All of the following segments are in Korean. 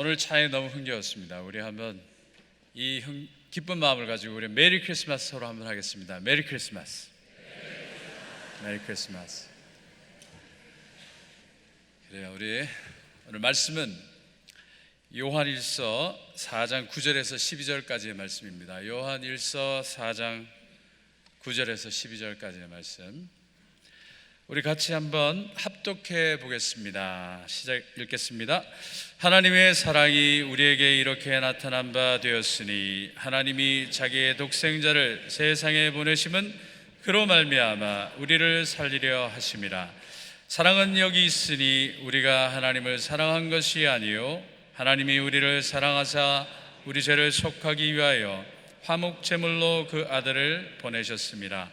오늘 찬양이 너무 흥겨웠습니다. 우리 한번 이 기쁜 마음을 가지고 우리 메리 크리스마스 서로 한번 하겠습니다. 메리 크리스마스. 메리 크리스마스. 그래요. 우리 오늘 말씀은 요한일서 4장 9절에서 12절까지의 말씀입니다. 요한일서 4장 9절에서 12절까지의 말씀. 우리 같이 한번 합독해 보겠습니다. 시작 읽겠습니다. 하나님의 사랑이 우리에게 이렇게 나타난 바 되었으니 하나님이 자기의 독생자를 세상에 보내심은 그로 말미암아 우리를 살리려 하심이라. 사랑은 여기 있으니 우리가 하나님을 사랑한 것이 아니요 하나님이 우리를 사랑하사 우리 죄를 속하기 위하여 화목제물로 그 아들을 보내셨습니다.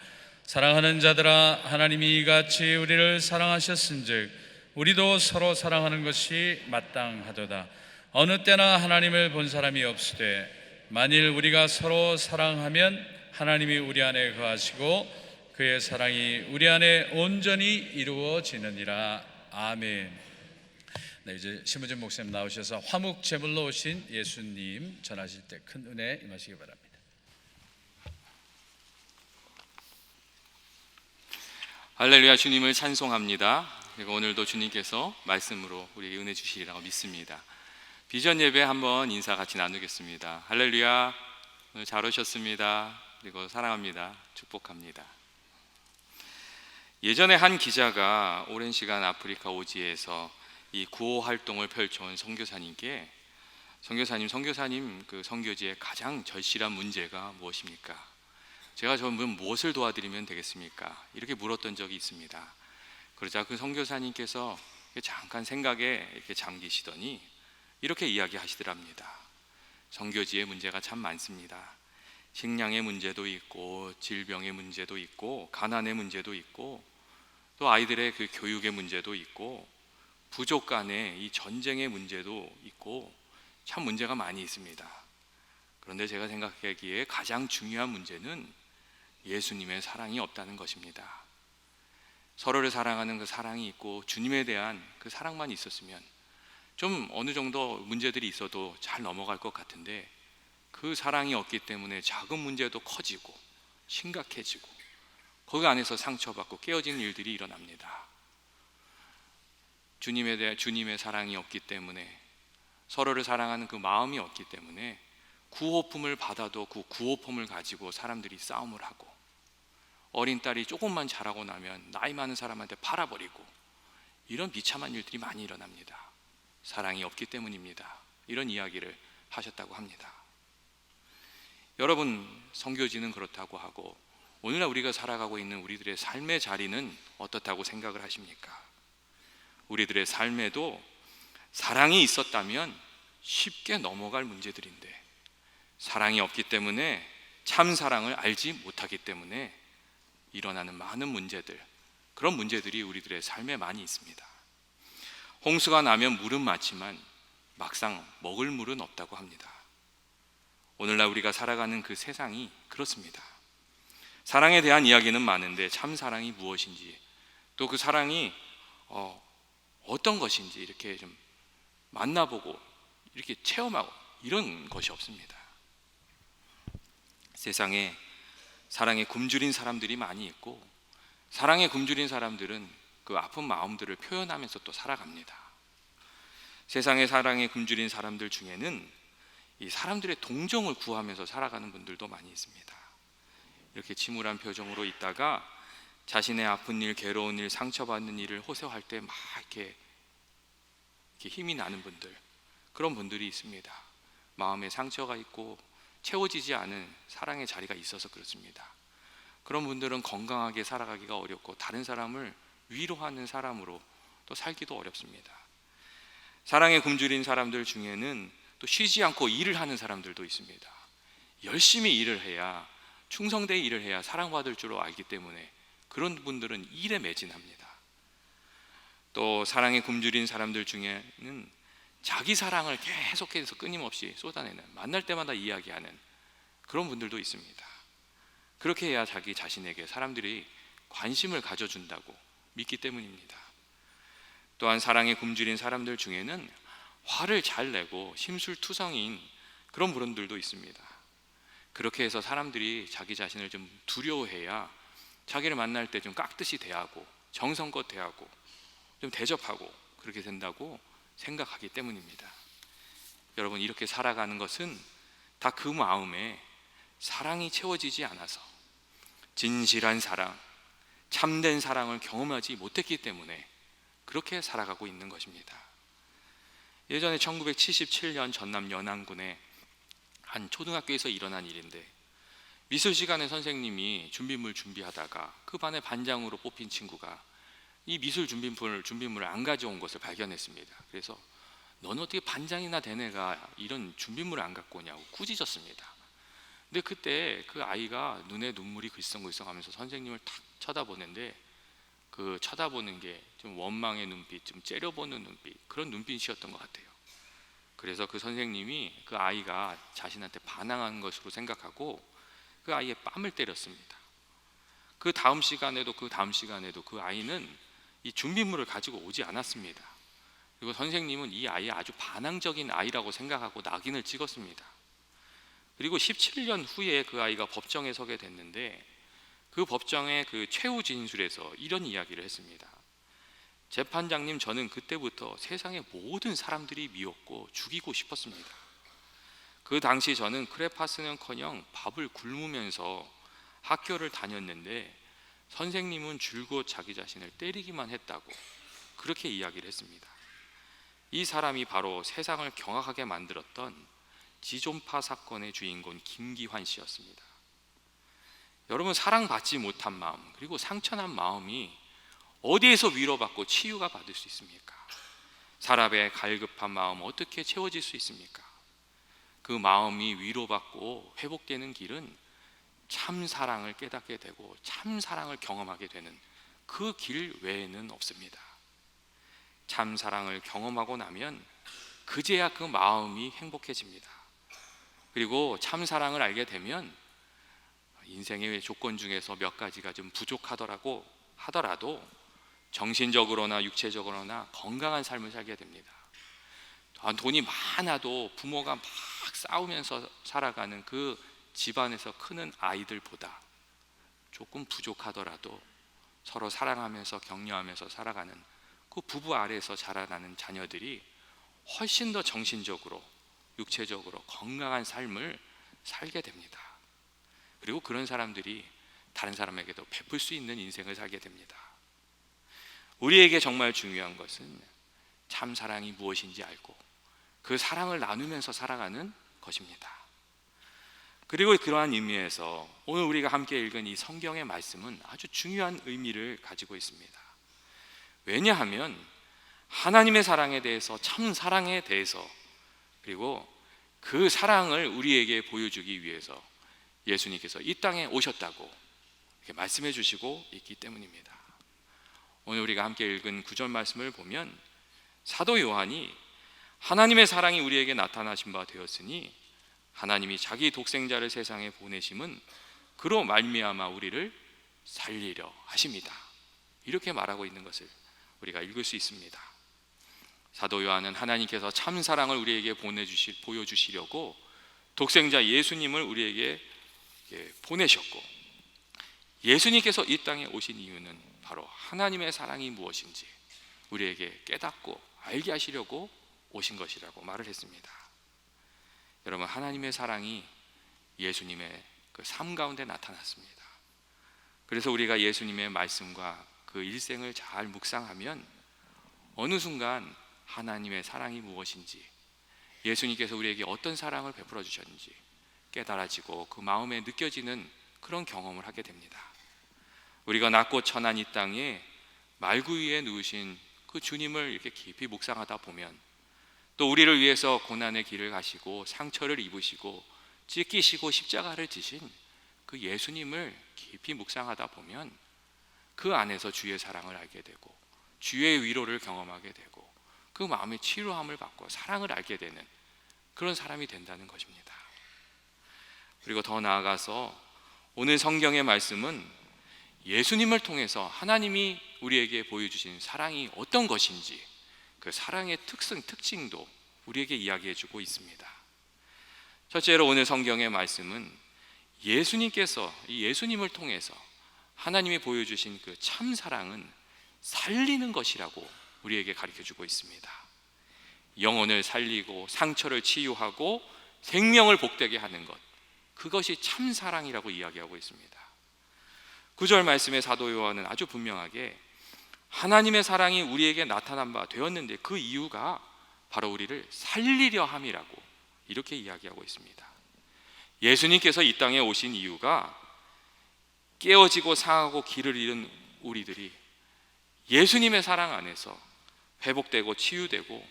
사랑하는 자들아, 하나님이 이같이 우리를 사랑하셨은즉 우리도 서로 사랑하는 것이 마땅하도다. 어느 때나 하나님을 본 사람이 없으되 만일 우리가 서로 사랑하면 하나님이 우리 안에 거하시고 그의 사랑이 우리 안에 온전히 이루어지느니라. 아멘. 네, 이제 심우준 목사님 나오셔서 화목제물로 오신 예수님 전하실 때 큰 은혜 임하시기 바랍니다. 할렐루야. 주님을 찬송합니다. 그리고 오늘도 주님께서 말씀으로 우리에게 은혜 주시리라고 믿습니다. 비전 예배 한번 인사 같이 나누겠습니다. 할렐루야. 오늘 잘 오셨습니다. 그리고 사랑합니다. 축복합니다. 예전에 한 기자가 오랜 시간 아프리카 오지에서 이 구호 활동을 펼쳐온 선교사님께 선교사님 그 선교지의 가장 절실한 문제가 무엇입니까? 제가 무엇을 도와드리면 되겠습니까? 이렇게 물었던 적이 있습니다. 그러자 그 선교사님께서 잠깐 생각에 이렇게 잠기시더니 이렇게 이야기하시더랍니다. 선교지의 문제가 참 많습니다. 식량의 문제도 있고 질병의 문제도 있고 가난의 문제도 있고 또 아이들의 그 교육의 문제도 있고 부족 간의 이 전쟁의 문제도 있고 참 문제가 많이 있습니다. 그런데 제가 생각하기에 가장 중요한 문제는 예수님의 사랑이 없다는 것입니다. 서로를 사랑하는 그 사랑이 있고 주님에 대한 그 사랑만 있었으면 좀 어느 정도 문제들이 있어도 잘 넘어갈 것 같은데 그 사랑이 없기 때문에 작은 문제도 커지고 심각해지고 거기 안에서 상처받고 깨어지는 일들이 일어납니다. 주님에 대한 주님의 사랑이 없기 때문에 서로를 사랑하는 그 마음이 없기 때문에 구호품을 받아도 그 구호품을 가지고 사람들이 싸움을 하고 어린 딸이 조금만 자라고 나면 나이 많은 사람한테 팔아버리고 이런 비참한 일들이 많이 일어납니다. 사랑이 없기 때문입니다. 이런 이야기를 하셨다고 합니다. 여러분, 선교지는 그렇다고 하고 오늘날 우리가 살아가고 있는 우리들의 삶의 자리는 어떻다고 생각을 하십니까? 우리들의 삶에도 사랑이 있었다면 쉽게 넘어갈 문제들인데 사랑이 없기 때문에 참 사랑을 알지 못하기 때문에 일어나는 많은 문제들, 그런 문제들이 우리들의 삶에 많이 있습니다. 홍수가 나면 물은 많지만 막상 먹을 물은 없다고 합니다. 오늘날 우리가 살아가는 그 세상이 그렇습니다. 사랑에 대한 이야기는 많은데 참 사랑이 무엇인지 또 그 사랑이 어떤 것인지 이렇게 좀 만나보고 이렇게 체험하고 이런 것이 없습니다. 세상에 사랑에 굶주린 사람들이 많이 있고 사랑에 굶주린 사람들은 그 아픈 마음들을 표현하면서 또 살아갑니다. 세상에 사랑에 굶주린 사람들 중에는 이 사람들의 동정을 구하면서 살아가는 분들도 많이 있습니다. 이렇게 침울한 표정으로 있다가 자신의 아픈 일, 괴로운 일, 상처받는 일을 호소할 때 막 이렇게 힘이 나는 분들, 그런 분들이 있습니다. 마음에 상처가 있고 채워지지 않은 사랑의 자리가 있어서 그렇습니다. 그런 분들은 건강하게 살아가기가 어렵고 다른 사람을 위로하는 사람으로 또 살기도 어렵습니다. 사랑에 굶주린 사람들 중에는 또 쉬지 않고 일을 하는 사람들도 있습니다. 열심히 일을 해야, 충성되게 일을 해야 사랑받을 줄 알기 때문에 그런 분들은 일에 매진합니다. 또 사랑에 굶주린 사람들 중에는 자기 사랑을 계속해서 끊임없이 쏟아내는, 만날 때마다 이야기하는 그런 분들도 있습니다. 그렇게 해야 자기 자신에게 사람들이 관심을 가져준다고 믿기 때문입니다. 또한 사랑에 굶주린 사람들 중에는 화를 잘 내고 심술투성인 그런 분들도 있습니다. 그렇게 해서 사람들이 자기 자신을 좀 두려워해야 자기를 만날 때 좀 깍듯이 대하고 정성껏 대하고 좀 대접하고 그렇게 된다고 생각하기 때문입니다. 여러분, 이렇게 살아가는 것은 다 그 마음에 사랑이 채워지지 않아서, 진실한 사랑, 참된 사랑을 경험하지 못했기 때문에 그렇게 살아가고 있는 것입니다. 예전에 1977년 전남 연안군에 한 초등학교에서 일어난 일인데, 미술 시간에 선생님이 준비물 준비하다가 그 반의 반장으로 뽑힌 친구가 이 미술 준비물을 안 가져온 것을 발견했습니다. 그래서 너는 어떻게 반장이나 된 애가 이런 준비물을 안 갖고 오냐고 꾸짖었습니다. 근데 그때 그 아이가 눈에 눈물이 글썽글썽하면서 선생님을 탁 쳐다보는데, 그 쳐다보는 게 좀 원망의 눈빛, 좀 째려보는 눈빛, 그런 눈빛이었던 것 같아요. 그래서 그 선생님이 그 아이가 자신한테 반항한 것으로 생각하고 그 아이의 뺨을 때렸습니다. 그 다음 시간에도 그 아이는 이 준비물을 가지고 오지 않았습니다. 그리고 선생님은 이 아이의 아주 반항적인 아이라고 생각하고 낙인을 찍었습니다. 그리고 17년 후에 그 아이가 법정에 서게 됐는데, 그 법정의 그 최후 진술에서 이런 이야기를 했습니다. 재판장님, 저는 그때부터 세상의 모든 사람들이 미웠고 죽이고 싶었습니다. 그 당시 저는 크레파스는커녕 밥을 굶으면서 학교를 다녔는데 선생님은 줄곧 자기 자신을 때리기만 했다고 그렇게 이야기를 했습니다. 이 사람이 바로 세상을 경악하게 만들었던 지존파 사건의 주인공 김기환 씨였습니다. 여러분, 사랑받지 못한 마음, 그리고 상처난 마음이 어디에서 위로받고 치유가 받을 수 있습니까? 사람의 갈급한 마음 어떻게 채워질 수 있습니까? 그 마음이 위로받고 회복되는 길은 참 사랑을 깨닫게 되고 참 사랑을 경험하게 되는 그 길 외에는 없습니다. 참 사랑을 경험하고 나면 그제야 그 마음이 행복해집니다. 그리고 참 사랑을 알게 되면 인생의 조건 중에서 몇 가지가 좀 부족하더라도 정신적으로나 육체적으로나 건강한 삶을 살게 됩니다. 돈이 많아도 부모가 막 싸우면서 살아가는 그 집안에서 크는 아이들보다 조금 부족하더라도 서로 사랑하면서 격려하면서 살아가는 그 부부 아래에서 자라나는 자녀들이 훨씬 더 정신적으로 육체적으로 건강한 삶을 살게 됩니다. 그리고 그런 사람들이 다른 사람에게도 베풀 수 있는 인생을 살게 됩니다. 우리에게 정말 중요한 것은 참 사랑이 무엇인지 알고 그 사랑을 나누면서 살아가는 것입니다. 그리고 그러한 의미에서 오늘 우리가 함께 읽은 이 성경의 말씀은 아주 중요한 의미를 가지고 있습니다. 왜냐하면 하나님의 사랑에 대해서, 참 사랑에 대해서, 그리고 그 사랑을 우리에게 보여주기 위해서 예수님께서 이 땅에 오셨다고 이렇게 말씀해 주시고 있기 때문입니다. 오늘 우리가 함께 읽은 9절 말씀을 보면 사도 요한이 하나님의 사랑이 우리에게 나타나신 바 되었으니 하나님이 자기 독생자를 세상에 보내심은 그로 말미암아 우리를 살리려 하십니다. 이렇게 말하고 있는 것을 우리가 읽을 수 있습니다. 사도 요한은 하나님께서 참 사랑을 우리에게 보여주시려고 독생자 예수님을 우리에게 보내셨고, 예수님께서 이 땅에 오신 이유는 바로 하나님의 사랑이 무엇인지 우리에게 깨닫고 알게 하시려고 오신 것이라고 말을 했습니다. 여러분, 하나님의 사랑이 예수님의 그 삶 가운데 나타났습니다. 그래서 우리가 예수님의 말씀과 그 일생을 잘 묵상하면 어느 순간 하나님의 사랑이 무엇인지, 예수님께서 우리에게 어떤 사랑을 베풀어 주셨는지 깨달아지고 그 마음에 느껴지는 그런 경험을 하게 됩니다. 우리가 낮고 천한 이 땅에 말구 위에 누우신 그 주님을 이렇게 깊이 묵상하다 보면, 또 우리를 위해서 고난의 길을 가시고 상처를 입으시고 찢기시고 십자가를 지신 그 예수님을 깊이 묵상하다 보면 그 안에서 주의 사랑을 알게 되고 주의 위로를 경험하게 되고 그 마음의 치유함을 받고 사랑을 알게 되는 그런 사람이 된다는 것입니다. 그리고 더 나아가서 오늘 성경의 말씀은 예수님을 통해서 하나님이 우리에게 보여주신 사랑이 어떤 것인지, 그 사랑의 특징도 우리에게 이야기해주고 있습니다. 첫째로 오늘 성경의 말씀은 예수님께서 이 예수님을 통해서 하나님이 보여주신 그 참 사랑은 살리는 것이라고 우리에게 가르쳐주고 있습니다. 영혼을 살리고 상처를 치유하고 생명을 복되게 하는 것, 그것이 참 사랑이라고 이야기하고 있습니다. 9절 말씀에 사도 요한은 아주 분명하게 하나님의 사랑이 우리에게 나타난 바 되었는데 그 이유가 바로 우리를 살리려 함이라고 이렇게 이야기하고 있습니다. 예수님께서 이 땅에 오신 이유가 깨어지고 상하고 길을 잃은 우리들이 예수님의 사랑 안에서 회복되고 치유되고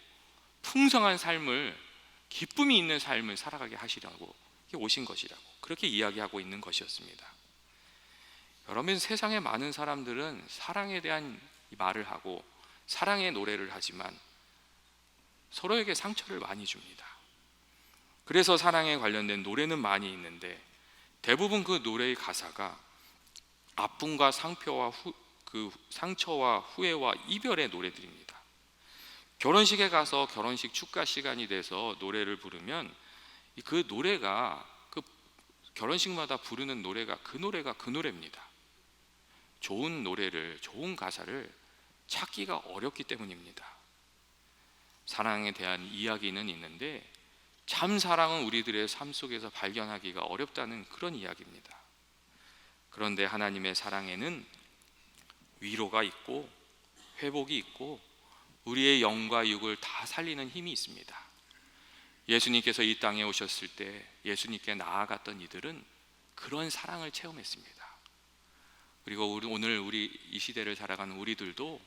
풍성한 삶을, 기쁨이 있는 삶을 살아가게 하시려고 오신 것이라고 그렇게 이야기하고 있는 것이었습니다. 여러분, 세상의 많은 사람들은 사랑에 대한 말을 하고 사랑의 노래를 하지만 서로에게 상처를 많이 줍니다. 그래서 사랑에 관련된 노래는 많이 있는데 대부분 그 노래의 가사가 아픔과 상처와 후회와 이별의 노래들입니다. 결혼식에 가서 결혼식 축가 시간이 돼서 노래를 부르면 그 노래가 그 결혼식마다 부르는 노래가 그 노래입니다. 좋은 노래를, 좋은 가사를 찾기가 어렵기 때문입니다. 사랑에 대한 이야기는 있는데 참 사랑은 우리들의 삶 속에서 발견하기가 어렵다는 그런 이야기입니다. 그런데 하나님의 사랑에는 위로가 있고 회복이 있고 우리의 영과 육을 다 살리는 힘이 있습니다. 예수님께서 이 땅에 오셨을 때 예수님께 나아갔던 이들은 그런 사랑을 체험했습니다. 그리고 오늘 우리 이 시대를 살아가는 우리들도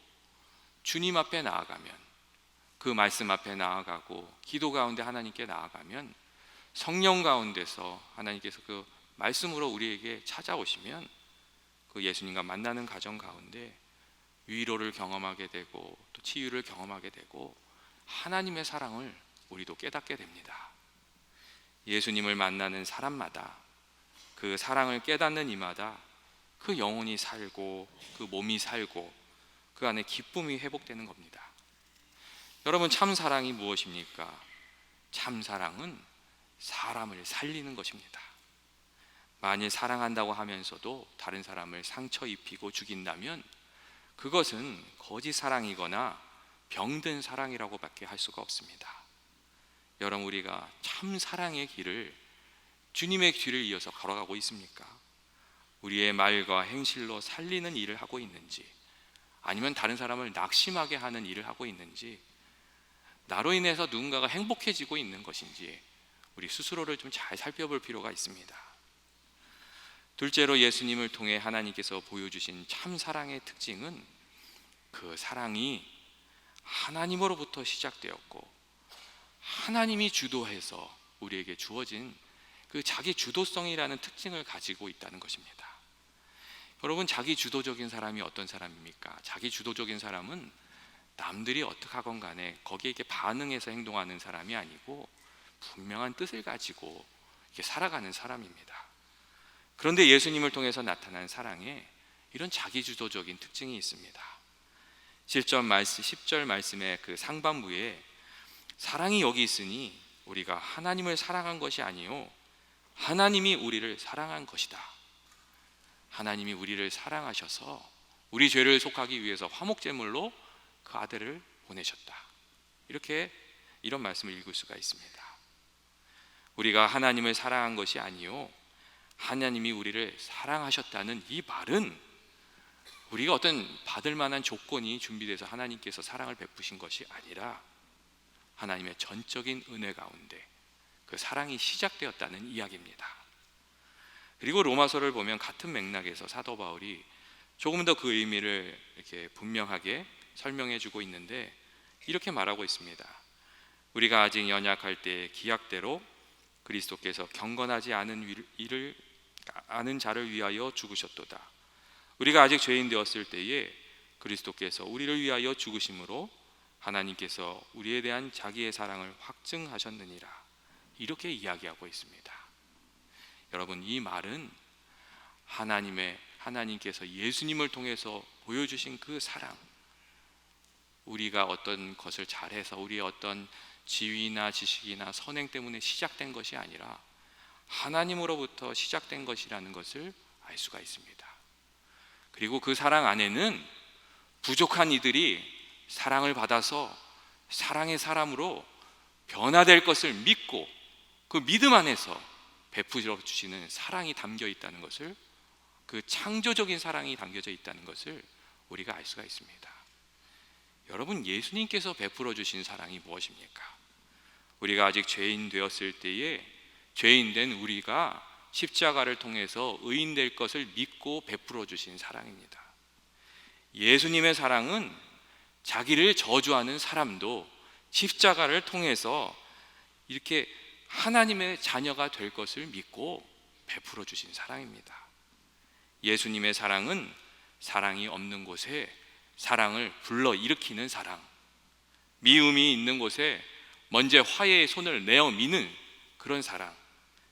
주님 앞에 나아가면, 그 말씀 앞에 나아가고 기도 가운데 하나님께 나아가면 성령 가운데서 하나님께서 그 말씀으로 우리에게 찾아오시면 그 예수님과 만나는 과정 가운데 위로를 경험하게 되고 또 치유를 경험하게 되고 하나님의 사랑을 우리도 깨닫게 됩니다. 예수님을 만나는 사람마다 그 사랑을 깨닫는 이마다 그 영혼이 살고 그 몸이 살고 그 안에 기쁨이 회복되는 겁니다. 여러분, 참 사랑이 무엇입니까? 참 사랑은 사람을 살리는 것입니다. 만일 사랑한다고 하면서도 다른 사람을 상처 입히고 죽인다면 그것은 거짓 사랑이거나 병든 사랑이라고밖에 할 수가 없습니다. 여러분, 우리가 참 사랑의 길을, 주님의 길을 이어서 걸어가고 있습니까? 우리의 말과 행실로 살리는 일을 하고 있는지, 아니면 다른 사람을 낙심하게 하는 일을 하고 있는지, 나로 인해서 누군가가 행복해지고 있는 것인지 우리 스스로를 좀 잘 살펴볼 필요가 있습니다. 둘째로 예수님을 통해 하나님께서 보여주신 참 사랑의 특징은 그 사랑이 하나님으로부터 시작되었고 하나님이 주도해서 우리에게 주어진 그 자기 주도성이라는 특징을 가지고 있다는 것입니다. 여러분, 자기 주도적인 사람이 어떤 사람입니까? 자기 주도적인 사람은 남들이 어떻게 하건 간에 거기에 이렇게 반응해서 행동하는 사람이 아니고 분명한 뜻을 가지고 이렇게 살아가는 사람입니다. 그런데 예수님을 통해서 나타난 사랑에 이런 자기주도적인 특징이 있습니다. 10절 말씀의 그 상반부에 사랑이 여기 있으니 우리가 하나님을 사랑한 것이 아니요 하나님이 우리를 사랑한 것이다. 하나님이 우리를 사랑하셔서 우리 죄를 속하기 위해서 화목제물로 그 아들을 보내셨다. 이런 말씀을 읽을 수가 있습니다. 우리가 하나님을 사랑한 것이 아니요 하나님이 우리를 사랑하셨다는 이 말은 우리가 어떤 받을 만한 조건이 준비돼서 하나님께서 사랑을 베푸신 것이 아니라 하나님의 전적인 은혜 가운데 그 사랑이 시작되었다는 이야기입니다. 그리고 로마서를 보면 같은 맥락에서 사도 바울이 조금 더 그 의미를 이렇게 분명하게 설명해 주고 있는데 이렇게 말하고 있습니다. 우리가 아직 연약할 때 기약대로 그리스도께서 경건하지 않은 자를 위하여 죽으셨도다. 우리가 아직 죄인 되었을 때에 그리스도께서 우리를 위하여 죽으심으로 하나님께서 우리에 대한 자기의 사랑을 확증하셨느니라. 이렇게 이야기하고 있습니다. 여러분, 이 말은 하나님께서 예수님을 통해서 보여주신 그 사랑, 우리가 어떤 것을 잘해서 우리의 어떤 지위나 지식이나 선행 때문에 시작된 것이 아니라 하나님으로부터 시작된 것이라는 것을 알 수가 있습니다. 그리고 그 사랑 안에는 부족한 이들이 사랑을 받아서 사랑의 사람으로 변화될 것을 믿고 그 믿음 안에서 베풀어 주시는 사랑이 담겨 있다는 것을, 그 창조적인 사랑이 담겨져 있다는 것을 우리가 알 수가 있습니다. 여러분, 예수님께서 베풀어 주신 사랑이 무엇입니까? 우리가 아직 죄인 되었을 때에 죄인 된 우리가 십자가를 통해서 의인 될 것을 믿고 베풀어 주신 사랑입니다. 예수님의 사랑은 자기를 저주하는 사람도 십자가를 통해서 이렇게 하나님의 자녀가 될 것을 믿고 베풀어 주신 사랑입니다. 예수님의 사랑은 사랑이 없는 곳에 사랑을 불러일으키는 사랑, 미움이 있는 곳에 먼저 화해의 손을 내어 미는 그런 사랑,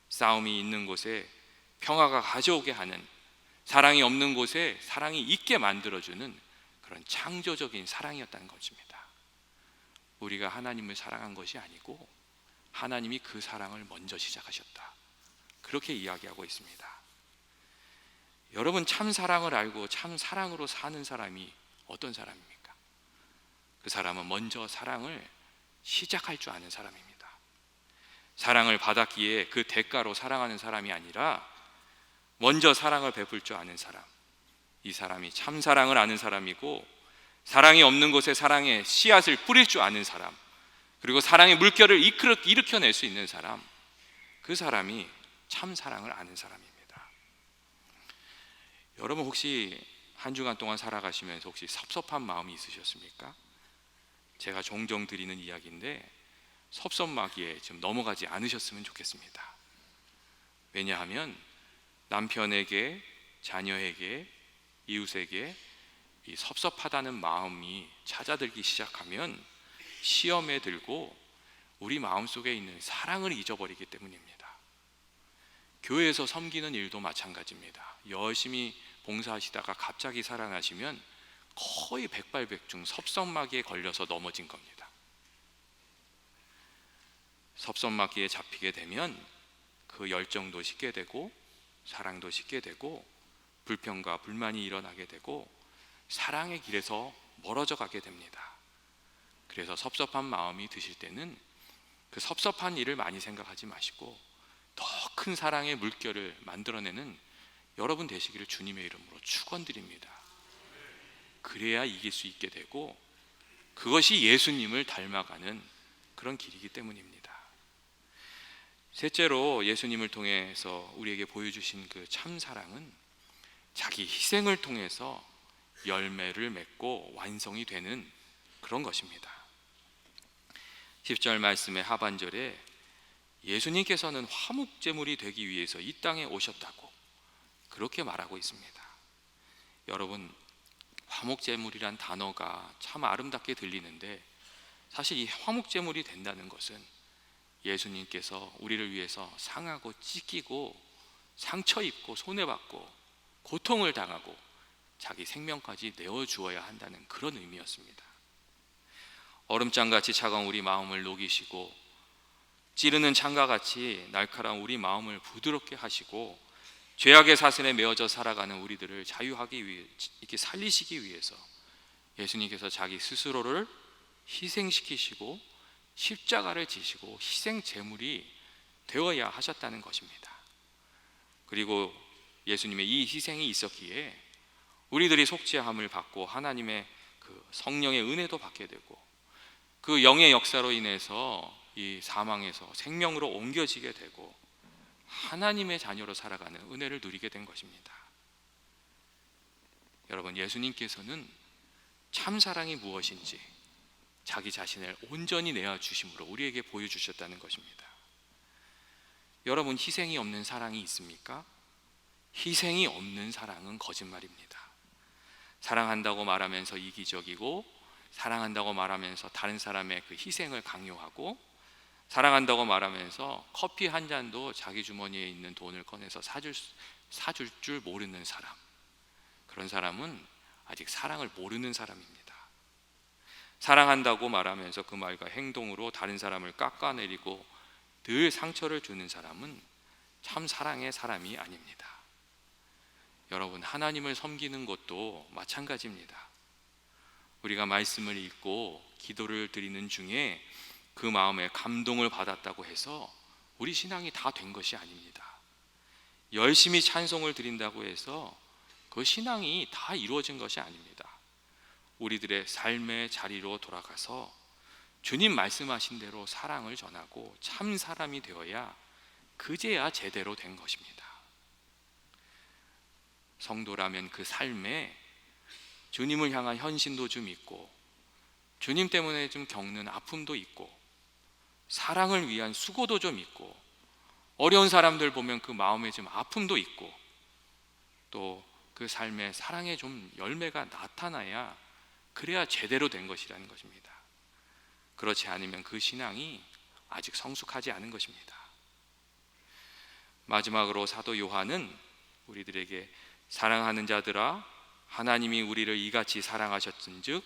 싸움이 있는 곳에 평화가 가져오게 하는, 사랑이 없는 곳에 사랑이 있게 만들어주는 그런 창조적인 사랑이었다는 것입니다. 우리가 하나님을 사랑한 것이 아니고 하나님이 그 사랑을 먼저 시작하셨다, 그렇게 이야기하고 있습니다. 여러분, 참 사랑을 알고 참 사랑으로 사는 사람이 어떤 사람입니까? 그 사람은 먼저 사랑을 시작할 줄 아는 사람입니다. 사랑을 받았기에 그 대가로 사랑하는 사람이 아니라 먼저 사랑을 베풀 줄 아는 사람, 이 사람이 참 사랑을 아는 사람이고, 사랑이 없는 곳에 사랑의 씨앗을 뿌릴 줄 아는 사람, 그리고 사랑의 물결을 일으켜낼 수 있는 사람, 그 사람이 참 사랑을 아는 사람입니다. 여러분, 혹시 한 주간 동안 살아가시면서 혹시 섭섭한 마음이 있으셨습니까? 제가 종종 드리는 이야기인데 섭섭마귀에 좀 넘어가지 않으셨으면 좋겠습니다. 왜냐하면 남편에게, 자녀에게, 이웃에게 이 섭섭하다는 마음이 찾아들기 시작하면 시험에 들고 우리 마음속에 있는 사랑을 잊어버리기 때문입니다. 교회에서 섬기는 일도 마찬가지입니다. 열심히 봉사하시다가 갑자기 살아나시면 거의 백발백중 섭섭마귀에 걸려서 넘어진 겁니다. 섭섭마귀에 잡히게 되면 그 열정도 식게 되고 사랑도 식게 되고 불평과 불만이 일어나게 되고 사랑의 길에서 멀어져 가게 됩니다. 그래서 섭섭한 마음이 드실 때는 그 섭섭한 일을 많이 생각하지 마시고 더 큰 사랑의 물결을 만들어내는 여러분 되시기를 주님의 이름으로 축원드립니다. 그래야 이길 수 있게 되고 그것이 예수님을 닮아가는 그런 길이기 때문입니다. 셋째로, 예수님을 통해서 우리에게 보여주신 그 참 사랑은 자기 희생을 통해서 열매를 맺고 완성이 되는 그런 것입니다. 10절 말씀의 하반절에 예수님께서는 화목제물이 되기 위해서 이 땅에 오셨다고 그렇게 말하고 있습니다. 여러분, 화목제물이란 단어가 참 아름답게 들리는데 사실 이 화목제물이 된다는 것은 예수님께서 우리를 위해서 상하고 찢기고 상처 입고 손해받고 고통을 당하고 자기 생명까지 내어주어야 한다는 그런 의미였습니다. 얼음장같이 차가운 우리 마음을 녹이시고 찌르는 창과같이 날카로운 우리 마음을 부드럽게 하시고 죄악의 사슬에 메어져 살아가는 우리들을 자유하기 위해, 이렇게 살리시기 위해서 예수님께서 자기 스스로를 희생시키시고 십자가를 지시고 희생 제물이 되어야 하셨다는 것입니다. 그리고 예수님의 이 희생이 있었기에 우리들이 속죄함을 받고 하나님의 그 성령의 은혜도 받게 되고 그 영의 역사로 인해서 이 사망에서 생명으로 옮겨지게 되고 하나님의 자녀로 살아가는 은혜를 누리게 된 것입니다. 여러분, 예수님께서는 참 사랑이 무엇인지 자기 자신을 온전히 내어주심으로 우리에게 보여주셨다는 것입니다. 여러분, 희생이 없는 사랑이 있습니까? 희생이 없는 사랑은 거짓말입니다. 사랑한다고 말하면서 이기적이고 사랑한다고 말하면서 다른 사람의 그 희생을 강요하고 사랑한다고 말하면서 커피 한 잔도 자기 주머니에 있는 돈을 꺼내서 사줄 줄 모르는 사람, 그런 사람은 아직 사랑을 모르는 사람입니다. 사랑한다고 말하면서 그 말과 행동으로 다른 사람을 깎아내리고 늘 상처를 주는 사람은 참 사랑의 사람이 아닙니다. 여러분, 하나님을 섬기는 것도 마찬가지입니다. 우리가 말씀을 읽고 기도를 드리는 중에 그 마음에 감동을 받았다고 해서 우리 신앙이 다 된 것이 아닙니다. 열심히 찬송을 드린다고 해서 그 신앙이 다 이루어진 것이 아닙니다. 우리들의 삶의 자리로 돌아가서 주님 말씀하신 대로 사랑을 전하고 참 사람이 되어야 그제야 제대로 된 것입니다. 성도라면 그 삶에 주님을 향한 헌신도 좀 있고, 주님 때문에 좀 겪는 아픔도 있고, 사랑을 위한 수고도 좀 있고, 어려운 사람들 보면 그 마음에 좀 아픔도 있고, 또 그 삶에 사랑의 좀 열매가 나타나야 그래야 제대로 된 것이라는 것입니다. 그렇지 않으면 그 신앙이 아직 성숙하지 않은 것입니다. 마지막으로 사도 요한은 우리들에게 사랑하는 자들아, 하나님이 우리를 이같이 사랑하셨은즉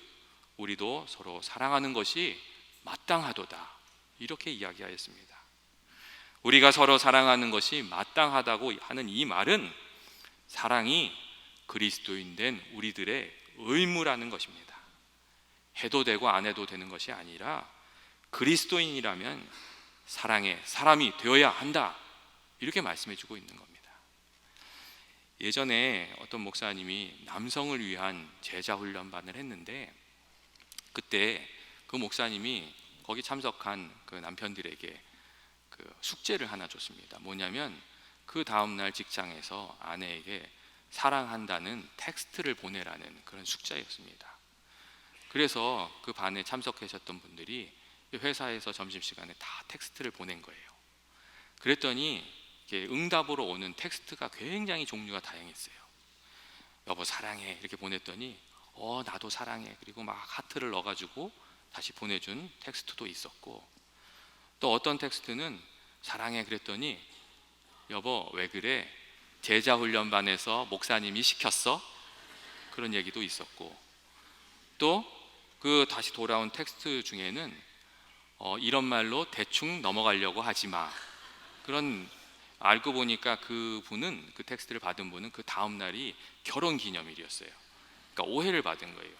우리도 서로 사랑하는 것이 마땅하도다, 이렇게 이야기하였습니다. 우리가 서로 사랑하는 것이 마땅하다고 하는 이 말은 사랑이 그리스도인 된 우리들의 의무라는 것입니다. 해도 되고 안 해도 되는 것이 아니라 그리스도인이라면 사랑의 사람이 되어야 한다, 이렇게 말씀해 주고 있는 겁니다. 예전에 어떤 목사님이 남성을 위한 제자 훈련반을 했는데, 그때 그 목사님이 거기 참석한 그 남편들에게 그 숙제를 하나 줬습니다. 뭐냐면 그 다음날 직장에서 아내에게 사랑한다는 텍스트를 보내라는 그런 숙제였습니다. 그래서 그 반에 참석하셨던 분들이 회사에서 점심시간에 다 텍스트를 보낸 거예요. 그랬더니 응답으로 오는 텍스트가 굉장히 종류가 다양했어요. 여보 사랑해, 이렇게 보냈더니 나도 사랑해, 그리고 막 하트를 넣어가지고 다시 보내준 텍스트도 있었고, 또 어떤 텍스트는 사랑해 그랬더니 여보 왜 그래, 제자훈련반에서 목사님이 시켰어? 그런 얘기도 있었고, 또 그 다시 돌아온 텍스트 중에는 이런 말로 대충 넘어가려고 하지 마, 그런, 알고 보니까 그 분은, 그 텍스트를 받은 분은 그 다음 날이 결혼 기념일이었어요. 그러니까 오해를 받은 거예요.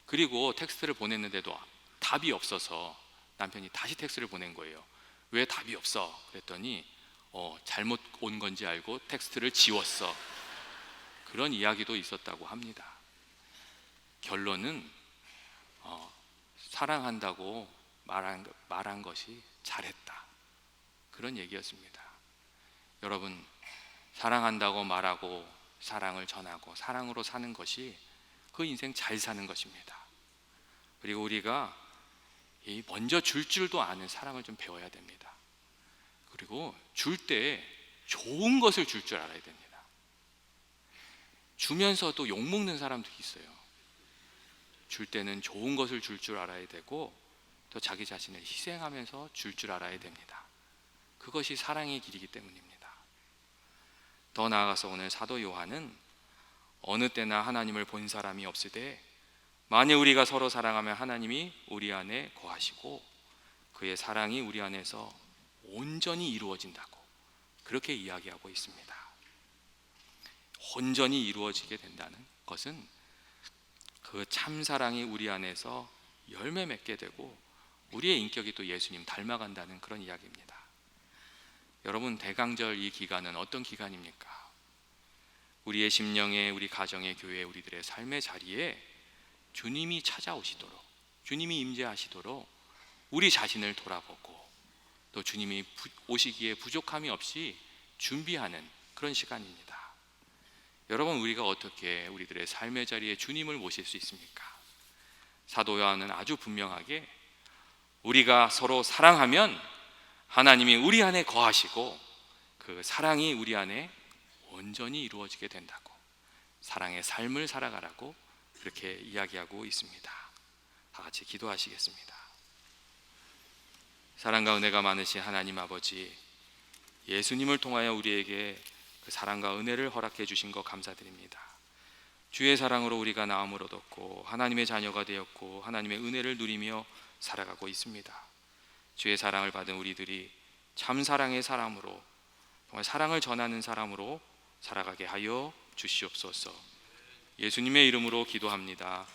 그리고 텍스트를 보냈는데도 답이 없어서 남편이 다시 텍스트를 보낸 거예요. 왜 답이 없어? 그랬더니 잘못 온 건지 알고 텍스트를 지웠어, 그런 이야기도 있었다고 합니다. 결론은 사랑한다고 말한 것이 잘했다, 그런 얘기였습니다. 여러분, 사랑한다고 말하고 사랑을 전하고 사랑으로 사는 것이 그 인생 잘 사는 것입니다. 그리고 우리가 이 먼저 줄 줄도 아는 사랑을 좀 배워야 됩니다. 그리고 줄 때 좋은 것을 줄 줄 알아야 됩니다. 주면서도 욕먹는 사람들이 있어요. 줄 때는 좋은 것을 줄 줄 알아야 되고, 또 자기 자신을 희생하면서 줄 줄 알아야 됩니다. 그것이 사랑의 길이기 때문입니다. 더 나아가서 오늘 사도 요한은 어느 때나 하나님을 본 사람이 없으되 만일 우리가 서로 사랑하면 하나님이 우리 안에 거하시고 그의 사랑이 우리 안에서 온전히 이루어진다고 그렇게 이야기하고 있습니다. 온전히 이루어지게 된다는 것은 그 참사랑이 우리 안에서 열매 맺게 되고 우리의 인격이 또 예수님 닮아간다는 그런 이야기입니다. 여러분, 대강절 이 기간은 어떤 기간입니까? 우리의 심령에, 우리 가정의, 교회, 우리들의 삶의 자리에 주님이 찾아오시도록, 주님이 임재하시도록 우리 자신을 돌아보고 또 주님이 오시기에 부족함이 없이 준비하는 그런 시간입니다. 여러분, 우리가 어떻게 우리들의 삶의 자리에 주님을 모실 수 있습니까? 사도 요한은 아주 분명하게 우리가 서로 사랑하면 하나님이 우리 안에 거하시고 그 사랑이 우리 안에 온전히 이루어지게 된다고, 사랑의 삶을 살아가라고 그렇게 이야기하고 있습니다. 다 같이 기도하시겠습니다. 사랑과 은혜가 많으신 하나님 아버지, 예수님을 통하여 우리에게 그 사랑과 은혜를 허락해 주신 것 감사드립니다. 주의 사랑으로 우리가 나음을 얻었고 하나님의 자녀가 되었고 하나님의 은혜를 누리며 살아가고 있습니다. 주의 사랑을 받은 우리들이 참 사랑의 사람으로, 정말 사랑을 전하는 사람으로 살아가게 하여 주시옵소서. 예수님의 이름으로 기도합니다.